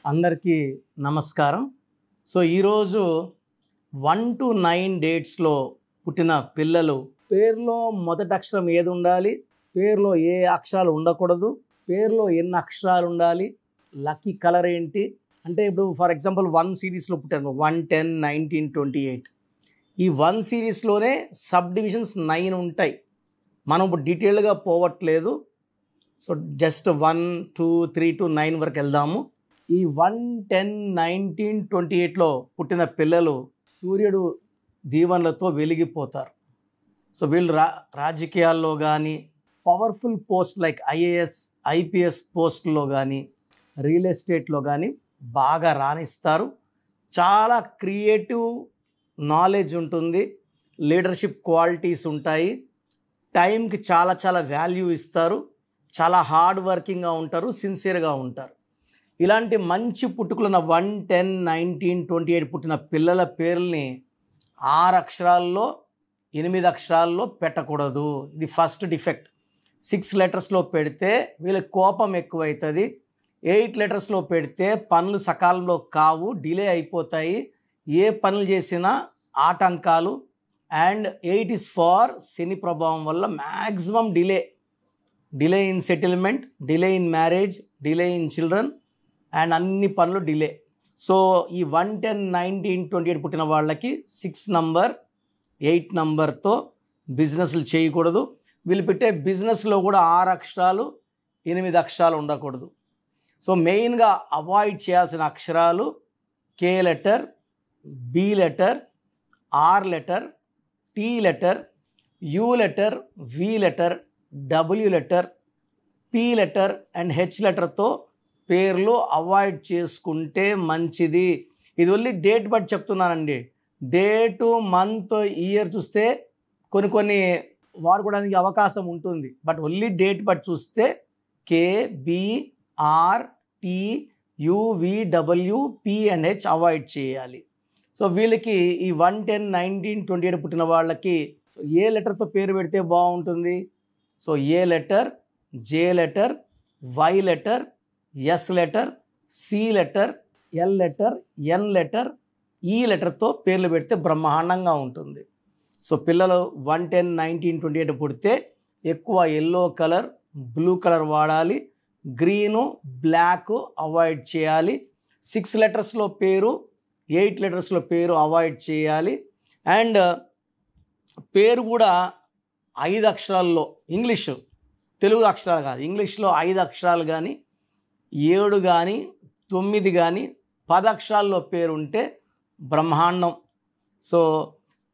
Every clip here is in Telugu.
అందరికీ నమస్కారం. సో ఈరోజు 1 to 9 డేట్స్లో పుట్టిన పిల్లలు పేరులో మొదటి అక్షరం ఏది ఉండాలి, పేరులో ఏ అక్షరాలు ఉండకూడదు, పేరులో ఎన్ని అక్షరాలు ఉండాలి, లక్కీ కలర్ ఏంటి అంటే ఇప్పుడు ఫర్ ఎగ్జాంపుల్ 1 సిరీస్లో పుట్టాను 1, 10, 19, 28. ఈ 1 సిరీస్లోనే సబ్ డివిజన్స్ 9 ఉంటాయి. మనం ఇప్పుడు డీటెయిల్గా పోవట్లేదు. సో జస్ట్ 1, 2, 3 to 9 వరకు వెళ్దాము. ఈ 1, 10, 19, 28లో పుట్టిన పిల్లలు సూర్యుడు దీవెనలతో వెలిగిపోతారు. సో వీళ్ళు రాజకీయాల్లో కానీ powerful post like IAS, IPS పోస్ట్లో కానీ రియల్ ఎస్టేట్లో కానీ బాగా రాణిస్తారు. చాలా క్రియేటివ్ నాలెడ్జ్ ఉంటుంది, లీడర్షిప్ క్వాలిటీస్ ఉంటాయి, టైంకి చాలా వాల్యూ ఇస్తారు, చాలా హార్డ్ వర్కింగ్గా ఉంటారు, సిన్సియర్గా ఉంటారు. ఇలాంటి మంచి పుట్టుకులున్న 1, 10, 19, 28 పుట్టిన పిల్లల పేర్లని 6 అక్షరాల్లో 8 అక్షరాల్లో పెట్టకూడదు. ఇది ఫస్ట్ డిఫెక్ట్. 6 లెటర్స్లో పెడితే వీళ్ళకి కోపం ఎక్కువవుతుంది. 8 లెటర్స్లో పెడితే పనులు సకాలంలో కావు, డిలే అయిపోతాయి, ఏ పనులు చేసినా ఆటంకాలు. అండ్ 8 is ఫార్ శని ప్రభావం వల్ల maximum delay in settlement, delay in marriage, delay in children and అన్ని పనులు డిలే. సో ఈ 1, 10, 19, 28 పుట్టిన వాళ్ళకి 6 నంబర్ 8 నంబర్తో బిజినెస్లు చేయకూడదు. వీళ్ళు పెట్టే బిజినెస్లో కూడా 6 అక్షరాలు 8 అక్షరాలు ఉండకూడదు. సో మెయిన్గా అవాయిడ్ చేయాల్సిన అక్షరాలు K letter, B letter, R letter, T letter, U letter, V letter, W letter, P letter and H లెటర్తో పేర్లు అవాయిడ్ చేసుకుంటే మంచిది. ఇది ఓన్లీ డేట్ బట్టి చెప్తున్నానండి. డేటు, మంత్, ఇయర్ చూస్తే కొన్ని వాడుకోవడానికి అవకాశం ఉంటుంది. బట్ ఓన్లీ డేట్ బట్టి చూస్తే K, B, R, T, U, V, W, P and H avoid చేయాలి. సో వీళ్ళకి ఈ 1, 10, 19, 28 పుట్టిన వాళ్ళకి ఏ లెటర్తో పేరు పెడితే బాగుంటుంది? So A letter, J letter, Y letter, S letter, C letter, L letter, N letter, E లెటర్తో పేర్లు పెడితే బ్రహ్మాండంగా ఉంటుంది. సో పిల్లలు 1, 10, 19, 28 పుడితే ఎక్కువ ఎల్లో కలర్, బ్లూ కలర్ వాడాలి, గ్రీను, బ్లాక్ అవాయిడ్ చేయాలి. 6 లెటర్స్లో పేరు, 8 లెటర్స్లో పేరు అవాయిడ్ చేయాలి. అండ్ పేరు కూడా 5 అక్షరాల్లో, ఇంగ్లీషు తెలుగు అక్షరాలు కాదు, ఇంగ్లీష్లో 5 అక్షరాలు కానీ 7 కానీ 9 కానీ 10 అక్షరాల్లో పేరు ఉంటే బ్రహ్మాండం. సో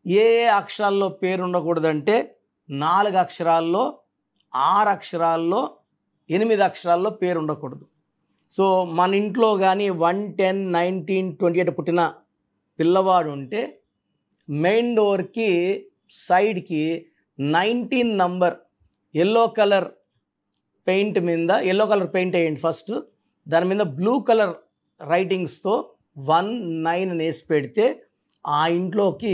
ఏ అక్షరాల్లో పేరు ఉండకూడదంటే 4 అక్షరాల్లో, 6 అక్షరాల్లో, 8 అక్షరాల్లో పేరు ఉండకూడదు. సో మన ఇంట్లో కానీ 1, 10, 19, 28 పుట్టిన పిల్లవాడు ఉంటే మెయిన్ డోర్కి సైడ్కి 19 నంబర్ ఎల్లో కలర్ పెయింట్ మీద, ఎల్లో కలర్ పెయింట్ వేయండి ఫస్ట్, దాని మీద బ్లూ కలర్ రైటింగ్స్తో 1, 9 వేసి పెడితే ఆ ఇంట్లోకి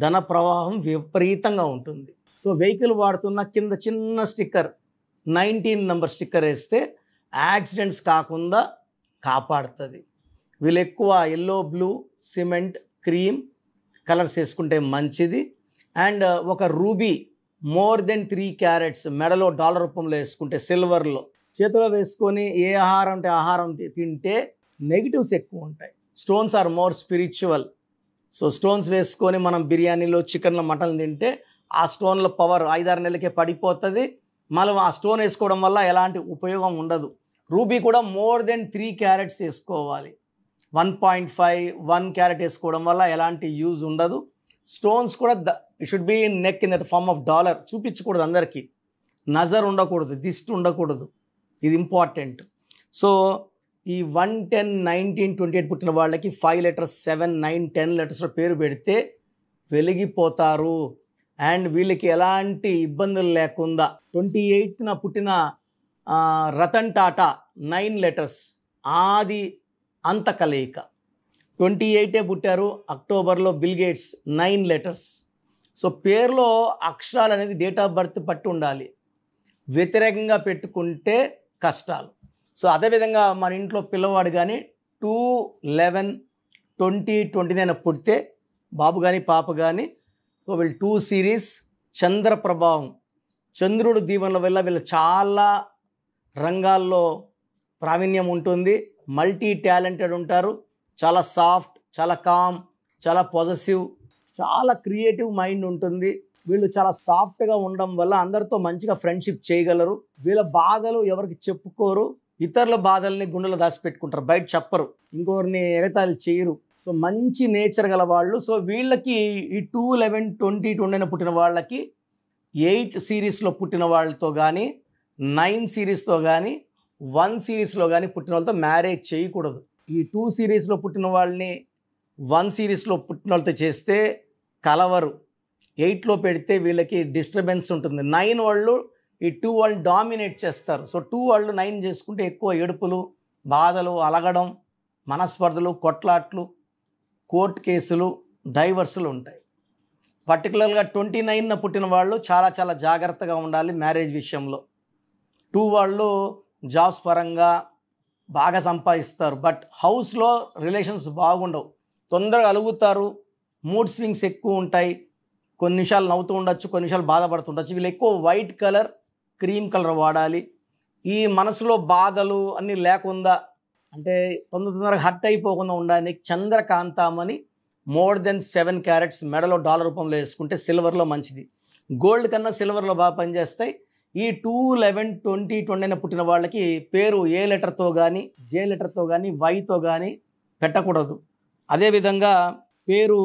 ధన ప్రవాహం విపరీతంగా ఉంటుంది. సో వెహికల్ వాడుతున్న కింద చిన్న స్టిక్కర్ 19 నంబర్ స్టిక్కర్ వేస్తే యాక్సిడెంట్స్ కాకుండా కాపాడుతుంది. వీళ్ళు ఎక్కువ yellow, blue, cement, cream colours వేసుకుంటే మంచిది. అండ్ ఒక రూబీ మోర్ దెన్ 3 క్యారెట్స్ మెడలో డాలర్ రూపంలో వేసుకుంటే, సిల్వర్లో చేతిలో వేసుకొని ఏ ఆహారం అంటే ఆహారం తింటే నెగిటివ్స్ ఎక్కువ ఉంటాయి. Stones are more spiritual. So stones వేసుకొని మనం బిర్యానీలో, చికెన్లో, మటన్ తింటే ఆ స్టోన్ల పవర్ 5-6 నెలలకే పడిపోతుంది. మళ్ళీ ఆ స్టోన్ వేసుకోవడం వల్ల ఎలాంటి ఉపయోగం ఉండదు. రూబీ కూడా మోర్ దెన్ 3 క్యారెట్స్ వేసుకోవాలి. 1.5, 1 క్యారెట్ వేసుకోవడం వల్ల ఎలాంటి యూజ్ ఉండదు. స్టోన్స్ కూడా it should be in neck in that form of dollar. చూపించకూడదు అందరికీ, నజర్ ఉండకూడదు, దిష్టి ఉండకూడదు, ఇది ఇంపార్టెంట్. సో ఈ 1, 10, 19, 28 పుట్టిన వాళ్ళకి 5 లెటర్స్, 7, 9, 10 లెటర్స్లో పేరు పెడితే వెలిగిపోతారు. అండ్ వీళ్ళకి ఎలాంటి ఇబ్బందులు లేకుండా 28న పుట్టిన రతన్ టాటా 9 లెటర్స్, ఆది అంత కలయిక. 28 పుట్టారు అక్టోబర్లో బిల్ గేట్స్ 9 లెటర్స్. సో పేరులో అక్షరాలు అనేది డేట్ ఆఫ్ బర్త్ పట్టి ఉండాలి. వ్యతిరేకంగా పెట్టుకుంటే కష్టాలు. సో అదేవిధంగా మన ఇంట్లో పిల్లవాడు కానీ 2/11/2029 పుడితే బాబు కానీ పాప కానీ సో వీళ్ళు 2 సిరీస్ చంద్ర ప్రభావం, చంద్రుడు దీవెనల వల్ల వీళ్ళు చాలా రంగాల్లో ప్రావీణ్యం ఉంటుంది, మల్టీ టాలెంటెడ్ ఉంటారు, చాలా సాఫ్ట్, చాలా కామ్, చాలా పాజిటివ్, చాలా క్రియేటివ్ మైండ్ ఉంటుంది. వీళ్ళు చాలా సాఫ్ట్గా ఉండడం వల్ల అందరితో మంచిగా ఫ్రెండ్షిప్ చేయగలరు. వీళ్ళ బాధలు ఎవరికి చెప్పుకోరు, ఇతరుల బాధల్ని గుండెలో దాచిపెట్టుకుంటారు, బయట చెప్పరు, ఇంకొకరిని ఎగతాళి చేయరు. సో మంచి నేచర్ గల వాళ్ళు. సో వీళ్ళకి ఈ 2/11/2029 పుట్టిన వాళ్ళకి 8 సిరీస్లో పుట్టిన వాళ్ళతో కానీ 9 సిరీస్తో కానీ 1 సిరీస్లో కానీ పుట్టిన వాళ్ళతో మ్యారేజ్ చేయకూడదు. ఈ 2 సిరీస్లో పుట్టిన వాళ్ళని 1 సిరీస్లో పుట్టిన వాళ్ళతో చేస్తే కలవరు. 8లో పెడితే వీళ్ళకి డిస్టర్బెన్స్ ఉంటుంది. 9 వాళ్ళు ఈ 2 వాళ్ళు డామినేట్ చేస్తారు. సో 2 వాళ్ళు 9 చేసుకుంటే ఎక్కువ ఏడుపులు, బాధలు, అలగడం, మనస్పర్ధలు, కొట్లాట్లు, కోర్టు కేసులు, డైవర్సులు ఉంటాయి. పర్టికులర్గా 29న పుట్టిన వాళ్ళు చాలా చాలా జాగ్రత్తగా ఉండాలి మ్యారేజ్ విషయంలో. 2 వాళ్ళు జాబ్స్ పరంగా బాగా సంపాదిస్తారు, బట్ హౌస్లో రిలేషన్స్ బాగుండవు, తొందరగా అలుగుతారు, మూడ్ స్వింగ్స్ ఎక్కువ ఉంటాయి, కొన్ని నిమిషాలు నవ్వుతూ ఉండొచ్చు, కొన్ని నిమిషాలు బాధపడుతుండొచ్చు. వీళ్ళు ఎక్కువ వైట్ కలర్, క్రీమ్ కలర్ వాడాలి. ఈ మనసులో బాధలు అన్నీ లేకుండా అంటే తొందరగా హర్ట్ అయిపోకుండా ఉండడానికి చంద్రకాంతామని మోర్ దెన్ 7 క్యారెట్స్ మెడలో డాలర్ రూపంలో వేసుకుంటే సిల్వర్లో మంచిది. గోల్డ్ కన్నా సిల్వర్లో బాగా పనిచేస్తాయి. ఈ 2/11/2029 పుట్టిన వాళ్ళకి పేరు ఏ లెటర్తో కానీ, జే లెటర్తో కానీ, వైతో కానీ పెట్టకూడదు. అదేవిధంగా పేరు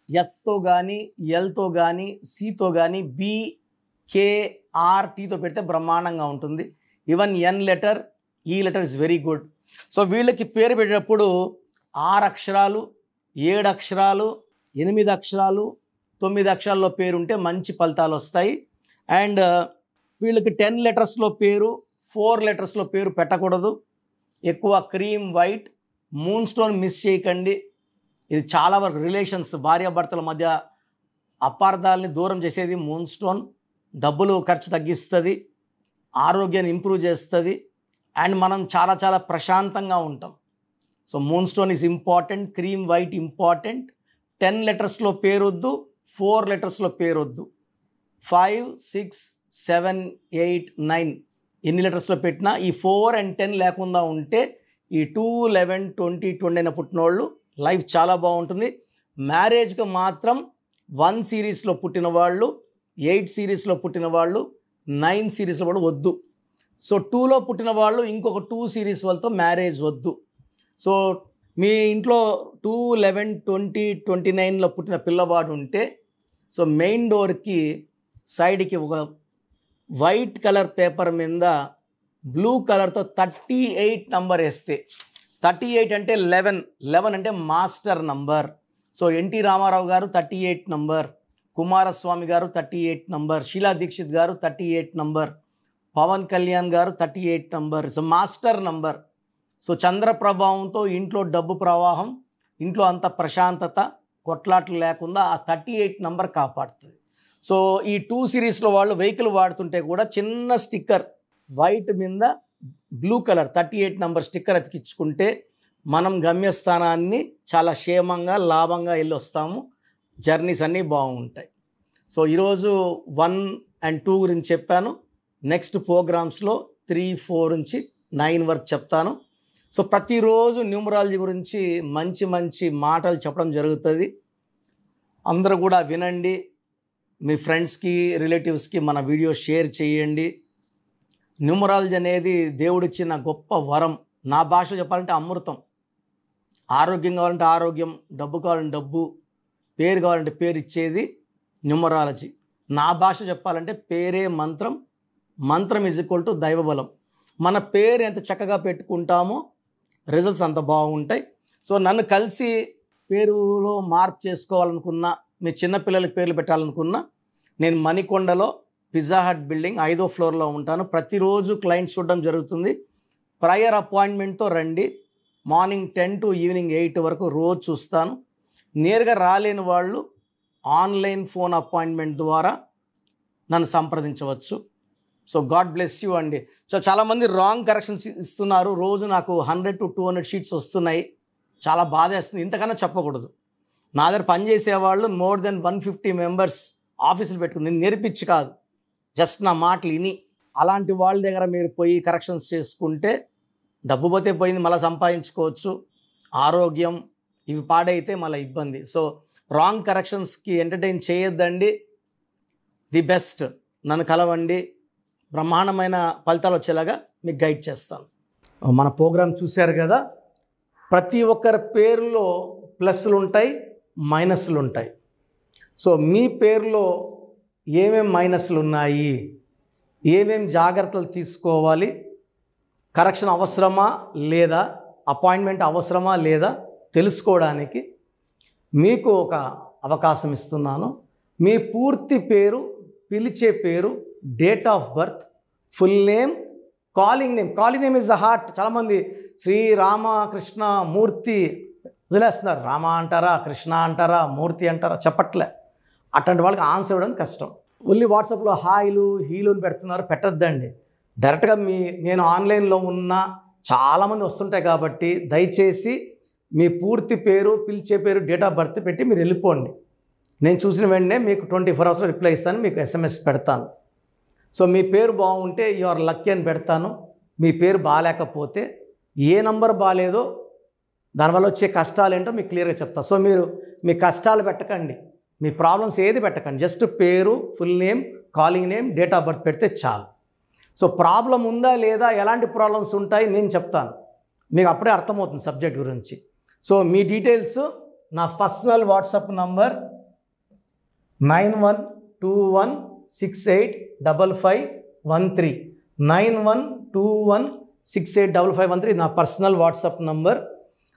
ఎస్తో కానీ, ఎల్తో కానీ, సితో కానీ, BKRTతో పెడితే బ్రహ్మాండంగా ఉంటుంది. ఈవెన్ ఎన్ లెటర్, ఈ letter is very good. So వీళ్ళకి పేరు పెట్టేటప్పుడు 6 అక్షరాలు, 7 అక్షరాలు, 8 అక్షరాలు, 9 అక్షరాల్లో పేరు ఉంటే మంచి ఫలితాలు వస్తాయి. అండ్ వీళ్ళకి 10 లెటర్స్లో పేరు, 4 లెటర్స్లో పేరు పెట్టకూడదు. ఎక్కువ cream white, moon stone miss చేయకండి. ఇది చాలా వరకు రిలేషన్స్, భార్యాభర్తల మధ్య అపార్థాలని దూరం చేసేది మూన్ స్టోన్. డబ్బులు ఖర్చు తగ్గిస్తుంది, ఆరోగ్యాన్ని ఇంప్రూవ్ చేస్తుంది, అండ్ మనం చాలా చాలా ప్రశాంతంగా ఉంటాం. So moon stone is important, cream white important. 10 లెటర్స్లో పేరొద్దు, 4 లెటర్స్లో పేరొద్దు. 5, 6, 7, 8, 9 ఎన్ని లెటర్స్లో పెట్టినా ఈ 4 and 10 లేకుండా ఉంటే ఈ 2/11/2029 పుట్టినోళ్ళు లైఫ్ చాలా బాగుంటుంది. మ్యారేజ్కి మాత్రం 1 సిరీస్లో పుట్టిన వాళ్ళు, 8 సిరీస్లో పుట్టిన వాళ్ళు, 9 సిరీస్లో కూడా వద్దు. సో 2లో పుట్టిన వాళ్ళు ఇంకొక 2 సిరీస్ వాళ్ళతో మ్యారేజ్ వద్దు. సో మీ ఇంట్లో 2/11/2029లో పుట్టిన పిల్లవాడు ఉంటే సో మెయిన్ డోర్కి సైడ్కి ఒక వైట్ కలర్ పేపర్ మీద బ్లూ కలర్తో 38 నంబర్ వేస్తే, 38 అంటే 11 అంటే master number. So NT Rama Rao garu 38 number, Kumaraswamy గారు 38 నంబర్, షీలా దీక్షిత్ గారు 38 number, Pawan Kalyan garu 38 number. So master number. So చంద్ర ప్రభావంతో ఇంట్లో డబ్బు ప్రవాహం, ఇంట్లో అంత ప్రశాంతత, కొట్లాట్లు లేకుండా ఆ 38 నంబర్ కాపాడుతుంది. సో ఈ 2 సిరీస్లో వాళ్ళు వెహికల్ వాడుతుంటే కూడా చిన్న స్టిక్కర్ వైట్ మీద బ్లూ కలర్ 38 నంబర్ స్టిక్కర్ అతికించుకుంటే మనం గమ్యస్థానాన్ని చాలా క్షేమంగా, లాభంగా వెళ్ళి వస్తాము. జర్నీస్ అన్నీ బాగుంటాయి. సో ఈరోజు 1 and 2 గురించి చెప్పాను. నెక్స్ట్ ప్రోగ్రామ్స్లో 3, 4 నుంచి 9 వరకు చెప్తాను. సో ప్రతిరోజు న్యూమరాలజీ గురించి మంచి మంచి మాటలు చెప్పడం జరుగుతుంది. అందరూ కూడా వినండి, మీ ఫ్రెండ్స్కి, రిలేటివ్స్కి మన వీడియో షేర్ చేయండి. న్యూమరాలజీ అనేది దేవుడిచ్చిన గొప్ప వరం. నా భాష చెప్పాలంటే అమృతం. ఆరోగ్యం కావాలంటే ఆరోగ్యం, డబ్బు కావాలంటే డబ్బు, పేరు కావాలంటే పేరు ఇచ్చేది న్యూమరాలజీ. నా భాష చెప్పాలంటే పేరే మంత్రం, మంత్రం ఈజ్ ఈక్వల్ టు దైవబలం. మన పేరు ఎంత చక్కగా పెట్టుకుంటామో రిజల్ట్స్ అంత బాగుంటాయి. సో నన్ను కలిసి పేరులో మార్పు చేసుకోవాలనుకున్నా, మీ చిన్నపిల్లలకి పేర్లు పెట్టాలనుకున్నా, నేను మణికొండలో పిజ్జా హట్ బిల్డింగ్ 5వ ఫ్లోర్లో ఉంటాను. ప్రతిరోజు క్లయింట్స్ చూడడం జరుగుతుంది. ప్రయర్ అపాయింట్మెంట్తో రండి. మార్నింగ్ 10 to ఈవినింగ్ 8 వరకు రోజు చూస్తాను. నేరుగా రాలేని వాళ్ళు ఆన్లైన్ ఫోన్ అపాయింట్మెంట్ ద్వారా నన్ను సంప్రదించవచ్చు. సో గాడ్ బ్లెస్ యూ అండి. సో చాలామంది రాంగ్ కరెక్షన్స్ ఇస్తున్నారు. రోజు నాకు 100 to 200 షీట్స్ వస్తున్నాయి. చాలా బాధేస్తుంది. ఇంతకన్నా చెప్పకూడదు. నా దగ్గర పనిచేసేవాళ్ళు మోర్ దెన్ 150 మెంబర్స్ ఆఫీసులు పెట్టుకుని నేను నేర్పించి కాదు, జస్ట్ నా మాటలు విని. అలాంటి వాళ్ళ దగ్గర మీరు పోయి కరెక్షన్స్ చేసుకుంటే డబ్బు పోతే పోయింది, మళ్ళీ సంపాదించుకోవచ్చు. ఆరోగ్యం ఇవి పాడైతే మళ్ళీ ఇబ్బంది. సో రాంగ్ కరెక్షన్స్కి ఎంటర్టైన్ చేయొద్దండి. ది బెస్ట్ నన్ను కలవండి, బ్రహ్మాండమైన ఫలితాలు వచ్చేలాగా మీకు గైడ్ చేస్తాను. మన ప్రోగ్రాం చూశారు కదా, ప్రతి ఒక్కరి పేరులో ప్లస్లు ఉంటాయి, మైనస్లు ఉంటాయి. సో మీ పేరులో ఏమేం మైనస్లు ఉన్నాయి, ఏమేం జాగ్రత్తలు తీసుకోవాలి, కరెక్షన్ అవసరమా లేదా, అపాయింట్మెంట్ అవసరమా లేదా తెలుసుకోవడానికి మీకు ఒక అవకాశం ఇస్తున్నాను. మీ పూర్తి పేరు, పిలిచే పేరు, date of birth, full name, calling name. Calling name is the heart. చాలామంది శ్రీరామకృష్ణ మూర్తి వదిలేస్తున్నారు. రామ అంటారా, కృష్ణ అంటారా, మూర్తి అంటారా చెప్పట్లే. అట్లాంటి వాళ్ళకి ఆన్సర్ ఇవ్వడం కష్టం. ఓన్లీ వాట్సాప్లో హాయిలు హీలుని పెడుతున్నారు, పెట్టద్దండి. డైరెక్ట్గా నేను ఆన్లైన్లో ఉన్న చాలామంది వస్తుంటాయి కాబట్టి దయచేసి మీ పూర్తి పేరు, పిలిచే పేరు, డేట్ ఆఫ్ బర్త్ పెట్టి మీరు వెళ్ళిపోండి. నేను చూసిన వెంటనే మీకు 24 అవర్స్లో రిప్లై ఇస్తాను, మీకు SMS పెడతాను. సో మీ పేరు బాగుంటే యు ఆర్ లక్కీ అని పెడతాను. మీ పేరు బాగాలేకపోతే ఏ నంబర్ బాగాలేదో దానివల్ల వచ్చే కష్టాలు ఏంటో మీకు క్లియర్గా చెప్తాను. సో మీరు మీ కష్టాలు పెట్టకండి, మీ ప్రాబ్లమ్స్ ఏది పెట్టకండి. జస్ట్ పేరు, full name, calling name, date of birth పెడితే చాలు. సో ప్రాబ్లం ఉందా లేదా, ఎలాంటి ప్రాబ్లమ్స్ ఉంటాయి నేను చెప్తాను, మీకు అప్పుడే అర్థమవుతుంది సబ్జెక్ట్ గురించి. సో మీ డీటెయిల్స్ నా పర్సనల్ వాట్సాప్ నంబర్ 9121685513 9121685513 నా పర్సనల్ వాట్సాప్ నంబర్.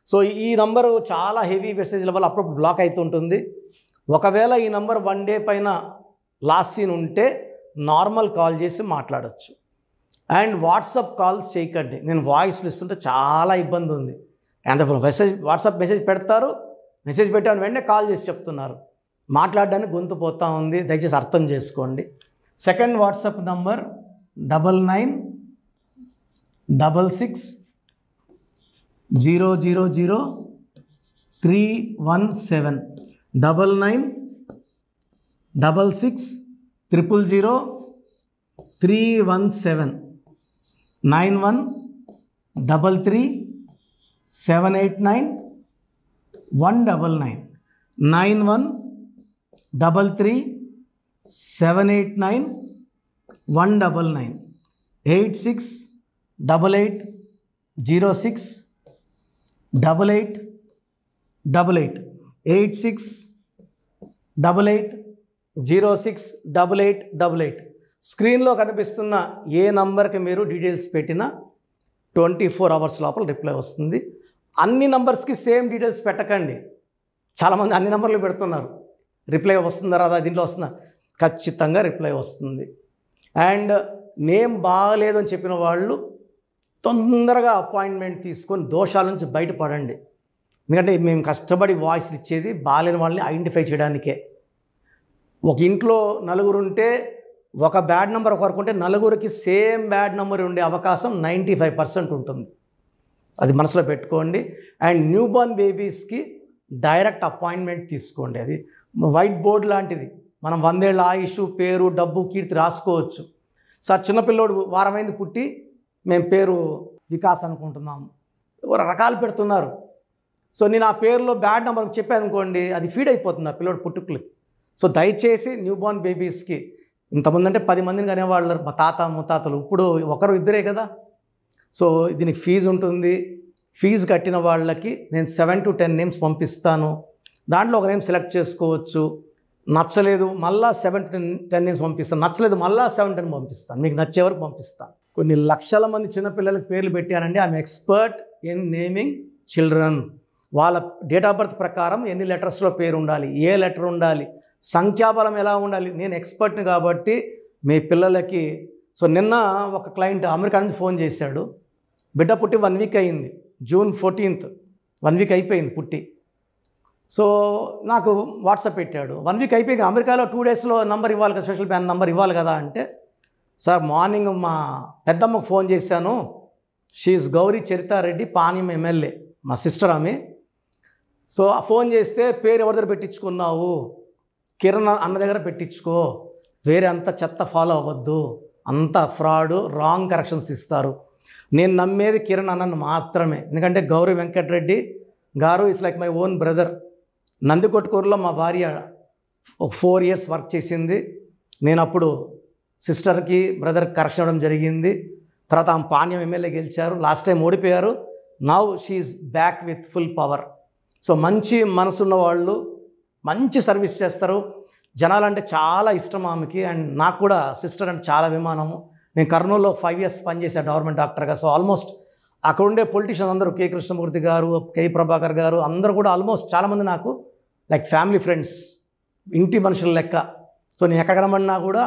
సో ఈ నంబరు చాలా హెవీ మెసేజ్ల వల్ల అప్పుడప్పుడు బ్లాక్ అవుతుంటుంది. ఒకవేళ ఈ నంబర్ 1 డే పైన లాస్ట్ సీన్ ఉంటే నార్మల్ కాల్ చేసి మాట్లాడచ్చు. అండ్ వాట్సాప్ కాల్స్ చేయకండి. నేను వాయిస్లు ఇస్తుంటే చాలా ఇబ్బంది ఉంది. అంత వాట్సాప్ మెసేజ్ పెడతారు, మెసేజ్ పెట్టాను వెంటనే కాల్ చేసి చెప్తున్నారు, మాట్లాడడానికి గొంతు పోతా ఉంది. దయచేసి అర్థం చేసుకోండి. Second WhatsApp number 9966000317 9966000317 9133789199 9133789199 8688068888 8688068888. స్క్రీన్లో కనిపిస్తున్న ఏ నంబర్కి మీరు డీటెయిల్స్ పెట్టినా 24 అవర్స్ లోపల రిప్లై వస్తుంది. అన్ని నంబర్స్కి సేమ్ డీటెయిల్స్ పెట్టకండి. చాలామంది అన్ని నంబర్లు పెడుతున్నారు, రిప్లై వస్తుందా రాదా, దీంట్లో వస్తుందా, ఖచ్చితంగా రిప్లై వస్తుంది. అండ్ నేమ్ బాగలేదు అని చెప్పిన వాళ్ళు తొందరగా అపాయింట్మెంట్ తీసుకొని దోషాల నుంచి బయటపడండి. ఎందుకంటే మేము కష్టపడి వాయిస్ ఇచ్చేది బాగాలేని వాళ్ళని ఐడెంటిఫై చేయడానికే. ఒక ఇంట్లో నలుగురు ఉంటే ఒక బ్యాడ్ నెంబర్ ఒకరికి ఉంటే నలుగురికి సేమ్ బ్యాడ్ నెంబర్ ఉండే అవకాశం 95% ఉంటుంది. అది మనసులో పెట్టుకోండి. అండ్ న్యూ బోర్న్ బేబీస్కి డైరెక్ట్ అపాయింట్మెంట్ తీసుకోండి. అది వైట్ బోర్డ్ లాంటిది. మనం 100 ఏళ్ళ ఆయుష్, పేరు, డబ్బు, కీర్తి రాసుకోవచ్చు. సార్ చిన్నపిల్లోడు వారమైంది పుట్టి మేము పేరు వికాస్ అనుకుంటున్నాము, రకాలు పెడుతున్నారు. సో నేను ఆ పేరులో బ్యాడ్ నెంబర్ చెప్పాను అనుకోండి, అది ఫీడ్ అయిపోతుంది ఆ పిల్లోడు పుట్టుకులకి. సో దయచేసి న్యూ బోర్న్ బేబీస్కి, ఇంతమంది అంటే 10 మందిని కనేవాళ్ళు మా తాత ముత్తాతలు, ఇప్పుడు ఒకరు ఇద్దరే కదా. సో దీనికి ఫీజు ఉంటుంది. ఫీజు కట్టిన వాళ్ళకి నేను 7 to 10 నేమ్స్ పంపిస్తాను. దాంట్లో ఒక నేమ్ సెలెక్ట్ చేసుకోవచ్చు. నచ్చలేదు మళ్ళీ 7 to 10 నేమ్స్ పంపిస్తాను, నచ్చలేదు మళ్ళీ 7 to 10 పంపిస్తాను, మీకు నచ్చే వరకు పంపిస్తాను. కొన్ని లక్షల మంది చిన్నపిల్లలకి పేర్లు పెట్టానండి. I'm expert in naming children. వాళ్ళ డేట్ ఆఫ్ బర్త్ ప్రకారం ఎన్ని లెటర్స్లో పేరు ఉండాలి, ఏ లెటర్ ఉండాలి, సంఖ్యాబలం ఎలా ఉండాలి, నేను ఎక్స్పర్ట్ని కాబట్టి మీ పిల్లలకి. సో నిన్న ఒక క్లయింట్ అమెరికా నుంచి ఫోన్ చేశాడు. బిడ్డ పుట్టి 1 వీక్ అయింది, June 14th 1 వీక్ అయిపోయింది పుట్టి. సో నాకు వాట్సాప్ పెట్టాడు, 1 వీక్ అయిపోయింది, అమెరికాలో 2 డేస్లో నంబర్ ఇవ్వాలి కదా, సోషల్ బ్యాన్ నంబర్ ఇవ్వాలి కదా అంటే, సార్ మార్నింగ్ మా పెద్దమ్మకు ఫోన్ చేశాను, షీఈస్ గౌరీ చరితారెడ్డి, పాణ్యం ఎమ్మెల్యే, మా సిస్టర్ ఆమె. సో ఆ ఫోన్ చేస్తే పేరు ఎవరి దగ్గర పెట్టించుకున్నావు, కిరణ్ అన్న దగ్గర పెట్టించుకో, వేరే అంత చెత్త ఫాలో అవ్వద్దు, అంత ఫ్రాడ్, రాంగ్ కరెక్షన్స్ ఇస్తారు. నేను నమ్మేది కిరణ్ అన్నను మాత్రమే. ఎందుకంటే Gowri Venkatareddy garu is like my own brother. నందికొట్కూరులో మా భార్య ఒక 4 years వర్క్ చేసింది. నేను అప్పుడు సిస్టర్కి బ్రదర్కి కరెక్షన్ ఇవ్వడం జరిగింది. తర్వాత ఆమె పాణ్యం ఎమ్మెల్యే గెలిచారు, లాస్ట్ టైం ఓడిపోయారు. Now she is back with full power. So మంచి మనసున్న వాళ్ళు, మంచి సర్వీస్ చేస్తారు. జనాలంటే చాలా ఇష్టం ఆమెకి. అండ్ నాకు కూడా సిస్టర్ అంటే చాలా అభిమానము. నేను కర్నూలులో 5 years పనిచేశాను గవర్నమెంట్ డాక్టర్గా. సో ఆల్మోస్ట్ అక్కడ ఉండే పొలిటీషియన్స్ అందరూ, కె కృష్ణమూర్తి గారు, కె ప్రభాకర్ గారు, అందరూ కూడా ఆల్మోస్ట్ చాలామంది నాకు లైక్ ఫ్యామిలీ ఫ్రెండ్స్, ఇంటి మనుషుల లెక్క. సో నేను ఎక్కడ రమ్మన్నా కూడా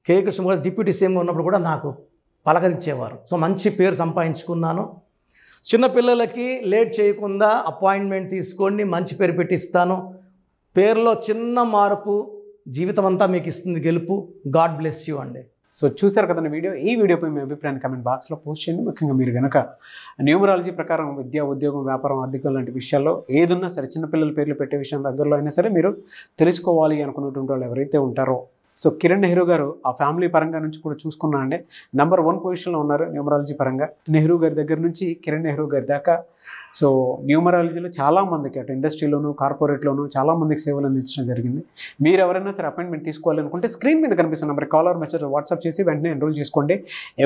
కె కృష్ణమూర్తి డిప్యూటీ సీఎంగా ఉన్నప్పుడు కూడా నాకు పలకరించేవారు. సో మంచి పేరు సంపాదించుకున్నాను. చిన్నపిల్లలకి లేట్ చేయకుండా అపాయింట్మెంట్ తీసుకోండి, మంచి పేరు పెట్టిస్తాను. పేరులో చిన్న మార్పు జీవితం అంతా మీకు ఇస్తుంది గెలుపు. గాడ్ బ్లెస్ యూ అండి. సో చూసారు కదండి వీడియో. ఈ వీడియోపై మీ అభిప్రాయాన్ని కమెంట్ బాక్స్లో పోస్ట్ చేయండి. ముఖ్యంగా మీరు కనుక న్యూమరాలజీ ప్రకారం విద్య, ఉద్యోగం, వ్యాపారం, ఆర్థికం లాంటి విషయాల్లో ఏదున్నా సరే, చిన్నపిల్లల పేర్లు పెట్టే విషయం దగ్గరలో అయినా సరే మీరు తెలుసుకోవాలి అనుకున్నటువంటి వాళ్ళు ఎవరైతే ఉంటారో, సో కిరణ్ నెహ్రూ గారు ఆ ఫ్యామిలీ పరంగా నుంచి కూడా చూసుకున్నా అండి నెంబర్ 1 పొజిషన్లో ఉన్నారు న్యూమరాలజీ పరంగా. నెహ్రూ గారి దగ్గర నుంచి కిరణ్ నెహ్రూ గారి దాకా సో న్యూమరాలజీలో చాలామందికి అటు ఇండస్ట్రీలోను, కార్పొరేట్లోను చాలామందికి సేవలు అందించడం జరిగింది. మీరు ఎవరైనా సరే అపాయింట్మెంట్ తీసుకోవాలనుకుంటే స్క్రీన్ మీద కనిపిస్తున్న నెంబర్ కాలర్ మెసేజ్ వాట్సాప్ చేసి వెంటనే ఎన్రోల్ చేసుకోండి.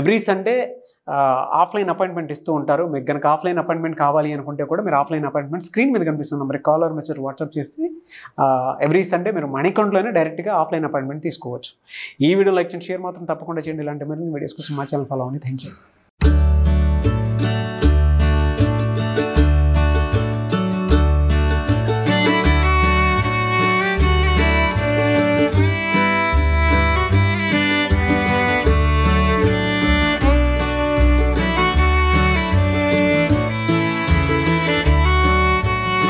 ఎవ్రీ సండే ఆఫ్లైన్ అపాయింట్మెంట్ ఇస్తూ ఉంటారు. మీకు కనుక ఆఫ్లైన్ అపాయింట్మెంట్ కావాలి అనుకుంటే కూడా మీరు ఆఫ్లైన్ అపాయింట్మెంట్ స్క్రీన్ మీద కనిపిస్తున్న నెంబర్ కాలర్ మెసేజ్ వాట్సాప్ చేసి ఎవ్రీ సండే మీరు మణికంఠలోనే డైరెక్ట్గా ఆఫ్లైన్ అపాయింట్మెంట్ తీసుకోవచ్చు. ఈ వీడియో లైక్ చేయండి, షేర్ మాత్రం తప్పకుండా చేయండి. ఇలాంటి మరిన్ని వీడియోస్ కోసం మా ఛానల్ ఫాలో అవ్వండి. Thank you.